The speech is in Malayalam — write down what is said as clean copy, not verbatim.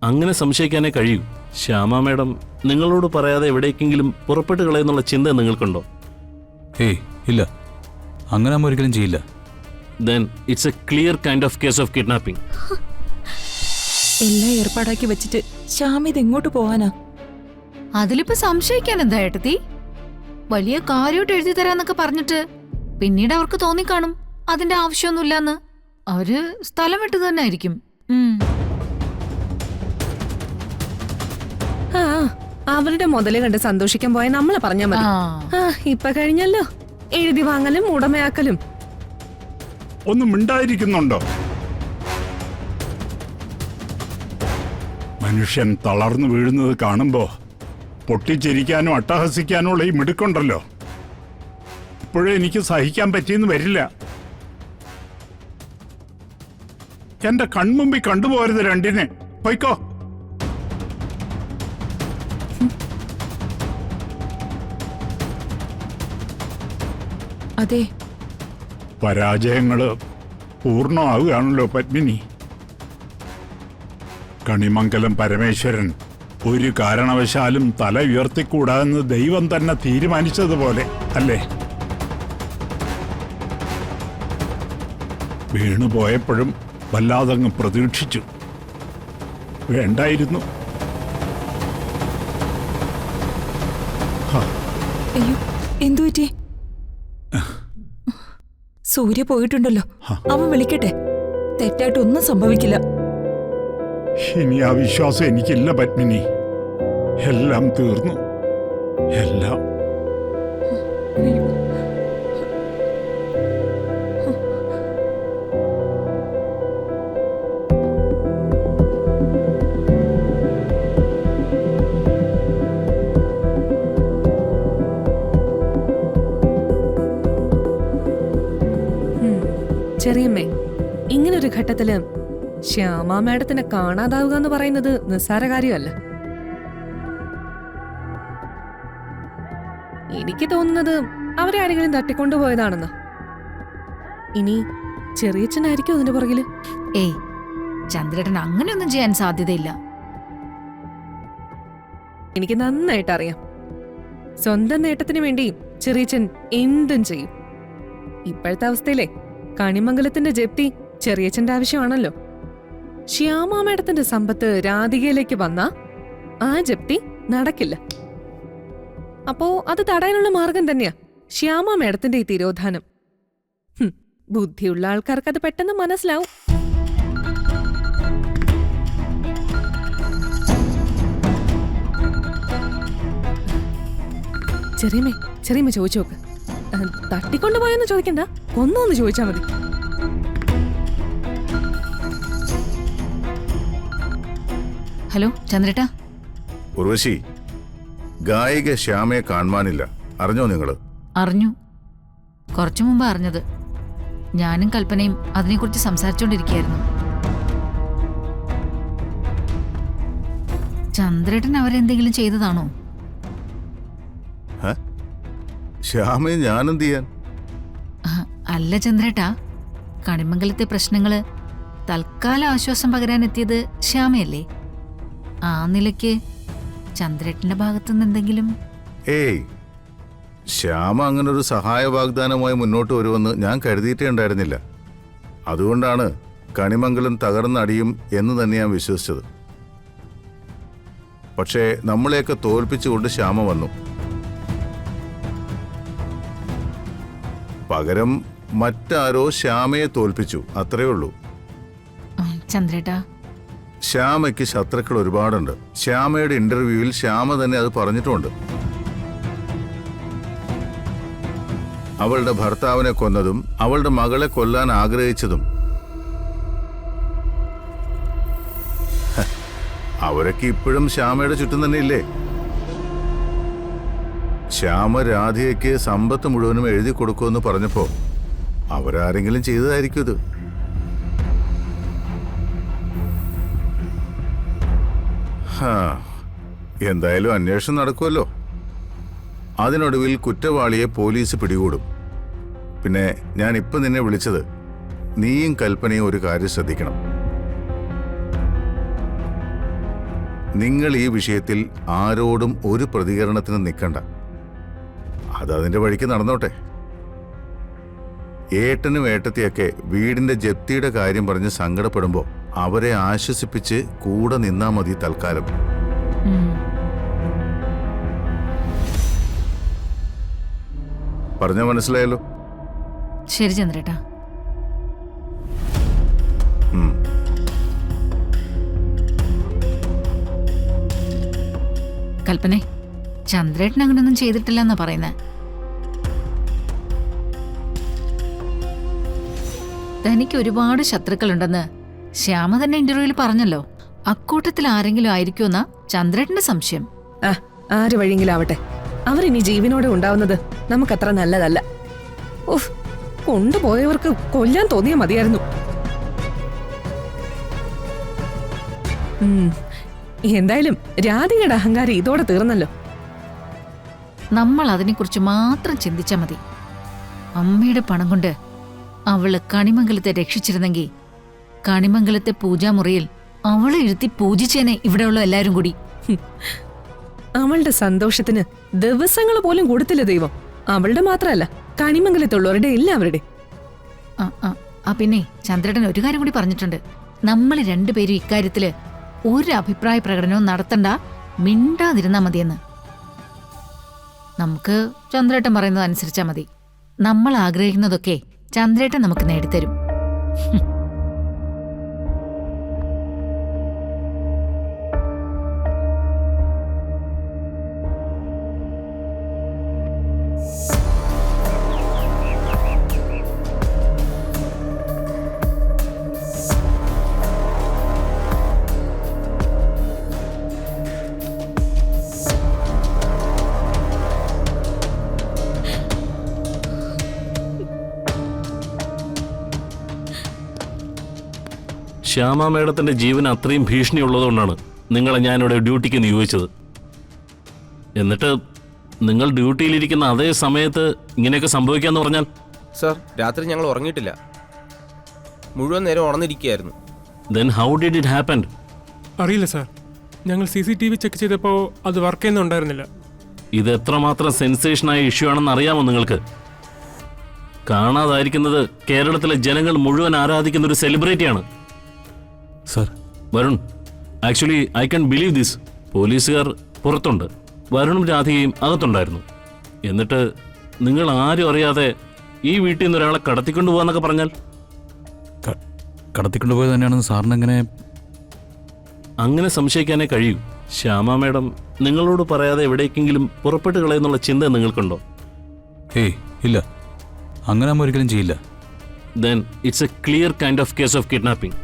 അങ്ങനെ സംശയിക്കാനേ കഴിയൂ. ശ്യാമ മാഡം നിങ്ങളോട് പറയാതെ എവിടേക്കെങ്കിലും പുറപ്പെട്ട് കളയുന്നുള്ള ചിന്ത നിങ്ങൾക്കുണ്ടോ? ഏയ് ഇല്ല, അങ്ങനെ നമ്മൾ ഒരിക്കലും ചെയ്യില്ല. Then it's a clear kind of case of kidnapping. എല്ലാം ഏർപ്പാടാക്കി വെച്ചിട്ട് ശ്യാമ ഇത് എങ്ങോട്ട് പോവാനാ? അതിലിപ്പോ സംശയിക്കാൻ എന്താ ഏട്ടത്തി? വലിയ കാര്യമായിട്ട് എഴുതി തരാന്നൊക്കെ പറഞ്ഞിട്ട് പിന്നീട് അവർക്ക് തോന്നിക്കാണും അതിന്റെ ആവശ്യമൊന്നുമില്ലാന്ന്. അവര് സ്ഥലം വിട്ടു തന്നെ ആയിരിക്കും. അവരുടെ മുതല് കണ്ട് സന്തോഷിക്കാൻ പോയ നമ്മളെ പറഞ്ഞാ മതി. ഇപ്പൊ കഴിഞ്ഞല്ലോ എഴുതി വാങ്ങലും ഉടമയാക്കലും. ഒന്നും മിണ്ടായിരിക്കുന്നുണ്ടോ? മനുഷ്യൻ തളർന്നു വീഴുന്നത് കാണുമ്പോ പൊട്ടിച്ചിരിക്കാനോ അട്ടഹസിക്കാനോ ഉള്ള ഈ മിടുക്കുണ്ടല്ലോ, ഇപ്പോഴേ എനിക്ക് സഹിക്കാൻ പറ്റിയെന്ന് വരില്ല. എന്റെ കൺമുമ്പിൽ കണ്ടുപോകരുത് രണ്ടിനെ. പോയിക്കോ. അതെ, പരാജയങ്ങള് പൂർണ്ണമാവുകയാണല്ലോ പത്മിനി. കണിമംഗലം പരമേശ്വരൻ ഒരു കാരണവശാലും തല ഉയർത്തിക്കൂടാന്ന് ദൈവം തന്നെ തീരുമാനിച്ചതുപോലെ അല്ലേ? വീണുപോയപ്പോഴും വല്ലാതങ്ങ് പ്രതീക്ഷിച്ചു. വേണ്ടായിരുന്നു. അയ്യോ, എന്തു പറ്റി? സൂര്യ പോയിട്ടുണ്ടല്ലോ, അവൻ വിളിക്കട്ടെ. തെറ്റായിട്ടൊന്നും സംഭവിക്കില്ല. ഇനി ആ വിശ്വാസം എനിക്കില്ല പത്മിനി. എല്ലാം തീർന്നു, എല്ലാം. ചെറിയമ്മേ, ഇങ്ങനൊരു ഘട്ടത്തില് ശ്യാമ മാഡത്തിനെ കാണാതാവുക എന്ന് പറയുന്നത് നിസ്സാര കാര്യമല്ല. എനിക്ക് തോന്നുന്നത് അവരെ ആരെങ്കിലും തട്ടിക്കൊണ്ടുപോയതാണെന്ന്. ഇനി ചെറിയച്ഛനായിരിക്കും അതിന്റെ പുറകില്. ഏയ്, ചന്ദ്രേട്ടൻ അങ്ങനെയൊന്നും ചെയ്യാൻ സാധ്യതയില്ല. എനിക്ക് നന്നായിട്ട് അറിയാം. സ്വന്തം നേട്ടത്തിന് വേണ്ടി ചെറിയച്ഛൻ എന്തും ചെയ്യും. ഇപ്പോഴത്തെ അവസ്ഥയിലെ കണിമംഗലത്തിന്റെ ജപ്തി ചെറിയച്ഛന്റെ ആവശ്യമാണല്ലോ. ശ്യാമ മേഡത്തിന്റെ സമ്പത്ത് രാധികയിലേക്ക് വന്നാ ആ ജപ്തി നടക്കില്ല. അപ്പോ അത് തടയാനുള്ള മാർഗം തന്നെയാ ശ്യാമ മേഡത്തിന്റെ ഈ തിരോധാനം. ബുദ്ധിയുള്ള ആൾക്കാർക്ക് അത് പെട്ടെന്ന് മനസ്സിലാവും. ചെറിയമ്മ ചോദിച്ചു നോക്ക്. തട്ടിക്കൊണ്ടുപോയെന്ന് ചോദിക്കണ്ട, ഒന്നൊന്ന് ചോദിച്ചാ മതി. ഹലോ ചന്ദ്രേട്ടാ. ഉർവശി, ഗായിക ശ്യാമയെ കാണുവാനില്ല. അറിഞ്ഞോ നിങ്ങള്? അറിഞ്ഞു, കുറച്ചു മുമ്പ് അറിഞ്ഞത്. ഞാനും കൽപ്പനയും അതിനെക്കുറിച്ച് സംസാരിച്ചോണ്ടിരിക്കുകയായിരുന്നു. ചന്ദ്രേട്ടൻ അവരെന്തെങ്കിലും ചെയ്തതാണോ? ശ്യാമയെ ഞാനെന്ത് ചെയ്യാൻ? അല്ല ചന്ദ്രേട്ടാ, കണിമംഗലത്തെ പ്രശ്നങ്ങള് തൽക്കാല ആശ്വാസം പകരാനെത്തിയത് ശ്യാമയല്ലേ? ആ നിലയ്ക്ക് ചന്ദ്രേട്ടന്റെ ഭാഗത്തുനിന്ന് എന്തെങ്കിലും? ഏയ്, ശ്യാമ അങ്ങനൊരു സഹായ വാഗ്ദാനമായി മുന്നോട്ട് വരുമെന്ന് ഞാൻ കരുതിയിട്ടേ ഉണ്ടായിരുന്നില്ല. അതുകൊണ്ടാണ് കണിമംഗലം തകർന്നടിയും എന്ന് തന്നെ ഞാൻ വിശ്വസിച്ചത്. പക്ഷേ നമ്മളെയൊക്കെ തോൽപ്പിച്ചുകൊണ്ട് ശ്യാമ വന്നു. പകരം മറ്റാരോ ശ്യാമയെ തോൽപ്പിച്ചു, അത്രേ ഉള്ളൂ. ചന്ദ്രേട്ടാ, ശ്യാമയ്ക്ക് ശത്രുക്കൾ ഒരുപാടുണ്ട്. ശ്യാമയുടെ ഇന്റർവ്യൂവിൽ ശ്യാമ തന്നെ അത് പറഞ്ഞിട്ടുണ്ട്. അവളുടെ ഭർത്താവിനെ കൊന്നതും അവളുടെ മകളെ കൊല്ലാൻ ആഗ്രഹിച്ചതും. അവരൊക്കെ ഇപ്പോഴും ശ്യാമയുടെ ചുറ്റും തന്നെ ഇല്ലേ? ശ്യാമ രാധികയ്ക്ക് സമ്പത്ത് മുഴുവനും എഴുതി കൊടുക്കുമെന്ന് പറഞ്ഞപ്പോ അവരാരെങ്കിലും ചെയ്തതായിരിക്കും ഇത്. എന്തായാലും അന്വേഷണം നടക്കുമല്ലോ. അതിനൊടുവിൽ കുറ്റവാളിയെ പോലീസ് പിടികൂടും. പിന്നെ ഞാൻ ഇപ്പം നിന്നെ വിളിച്ചത്, നീയും കൽപ്പനയും ഒരു കാര്യം ശ്രദ്ധിക്കണം. നിങ്ങൾ ഈ വിഷയത്തിൽ ആരോടും ഒരു പ്രതികരണത്തിന് നിൽക്കണ്ട. അതതിന്റെ വഴിക്ക് നടന്നോട്ടെ. ഏട്ടനും ഏട്ടത്തിയൊക്കെ വീടിന്റെ ജപ്തിയുടെ കാര്യം പറഞ്ഞ് സങ്കടപ്പെടുമ്പോൾ അവരെ ആശ്വസിപ്പിച്ച് കൂടെ നിന്നാ മതി തൽക്കാലം. പറഞ്ഞ മനസ്സിലായല്ലോ? ശരി ചന്ദ്രേട്ടാ. കൽപ്പനെ, ചന്ദ്രേട്ടൻ അങ്ങനെയൊന്നും ചെയ്തിട്ടില്ലെന്നാ പറയുന്നത്. തനിക്ക് ഒരുപാട് ശത്രുക്കളുണ്ടെന്ന് ശ്യാമ തന്നെ ഇന്റർവ്യൂവിൽ പറഞ്ഞല്ലോ. അക്കൂട്ടത്തിൽ ആരെങ്കിലും ആയിരിക്കുമെന്നാ ചന്ദ്രേട്ടന്റെ സംശയം. ആ, ആര് വഴിയെങ്കിലും ആവട്ടെ, അവരിനി ജീവനോടെ ഉണ്ടാവുന്നത് നമുക്കത്ര നല്ലതല്ല. ഉഫ്, കൊണ്ടുപോയവർക്ക് കൊല്ലാൻ തോന്നിയാ മതിയായിരുന്നു. എന്തായാലും രാധികയുടെ അഹങ്കാരം ഇതോടെ തീർന്നല്ലോ. നമ്മൾ അതിനെക്കുറിച്ച് മാത്രം ചിന്തിച്ചാൽ മതി. അമ്മയുടെ പണം കൊണ്ട് അവള് കണിമംഗലത്തെ രക്ഷിച്ചിരുന്നെങ്കിൽ കണിമംഗലത്തെ പൂജാമുറിയിൽ അവളെ ഇരുത്തി പൂജിച്ചേനെ ഇവിടെയുള്ള എല്ലാരും കൂടി. അവളുടെ സന്തോഷത്തിന് ദിവസങ്ങൾ പോലും കൊടുത്തില്ല ദൈവം. അവളുടെ മാത്രമല്ല, കണിമംഗലത്തുള്ളവരുടെ എല്ലാവരുടെ. പിന്നെ ചന്ദ്രേട്ടൻ ഒരു കാര്യം കൂടി പറഞ്ഞിട്ടുണ്ട്. നമ്മൾ രണ്ടുപേരും ഇക്കാര്യത്തില് ഒരു അഭിപ്രായ പ്രകടനവും നടത്തണ്ട, മിണ്ടാതിരുന്നാ മതിയെന്ന്. നമുക്ക് ചന്ദ്രേട്ടൻ പറയുന്നത് അനുസരിച്ചാ മതി. നമ്മൾ ആഗ്രഹിക്കുന്നതൊക്കെ ചന്ദ്രേട്ടൻ നമുക്ക് നേടിത്തരും. ശ്യാമ മേഡത്തിന്റെ ജീവന് അത്രയും ഭീഷണി ഉള്ളതുകൊണ്ടാണ് നിങ്ങളെ ഞാനിവിടെ ഡ്യൂട്ടിക്ക് നിയോഗിച്ചത്. എന്നിട്ട് നിങ്ങൾ ഡ്യൂട്ടിയിലിരിക്കുന്ന അതേ സമയത്ത് ഇങ്ങനെയൊക്കെ സംഭവിക്കാന്ന് പറഞ്ഞാൽ? സർ, രാത്രി ഞങ്ങൾ ഉറങ്ങിയിട്ടില്ല, മുഴുവൻ നേരം ഉണർന്നിരിക്കുകയായിരുന്നു. Then how did it happen? അറിയില്ല സാർ, ഞങ്ങൾ CCTV ചെക്ക് ചെയ്തപ്പോൾ അത് വർക്ക് ചെയ്യുന്നുണ്ടായിരുന്നില്ല. ഇത് എത്രമാത്രം സെൻസേഷനായ ഇഷ്യൂ ആണെന്ന് അറിയാമോ നിങ്ങൾക്ക്? കാണാതായിരിക്കുന്നത് കേരളത്തിലെ ജനങ്ങൾ മുഴുവൻ ആരാധിക്കുന്ന ഒരു സെലിബ്രിറ്റിയാണ്. Sir, Varun, actually I can believe this. പോലീസുകാർ പുറത്തുണ്ട്, വരുണും രാധികയും അകത്തുണ്ടായിരുന്നു. എന്നിട്ട് നിങ്ങൾ ആരും അറിയാതെ ഈ വീട്ടിൽ നിന്ന് ഒരാളെ കടത്തിക്കൊണ്ടു പോകാന്നൊക്കെ പറഞ്ഞാൽ? കടത്തിക്കൊണ്ടുപോയത് തന്നെയാണെന്ന് സാറിനെങ്ങനെ? അങ്ങനെ സംശയിക്കാനേ കഴിയൂ. ശ്യാമ മേഡം നിങ്ങളോട് പറയാതെ എവിടേക്കെങ്കിലും പുറപ്പെട്ട് കളയെന്നുള്ള ചിന്ത നിങ്ങൾക്കുണ്ടോ? ഏയ് ഇല്ല, അങ്ങനെ ഒരിക്കലും ചെയ്യില്ല. Then it's a clear kind of case of kidnapping.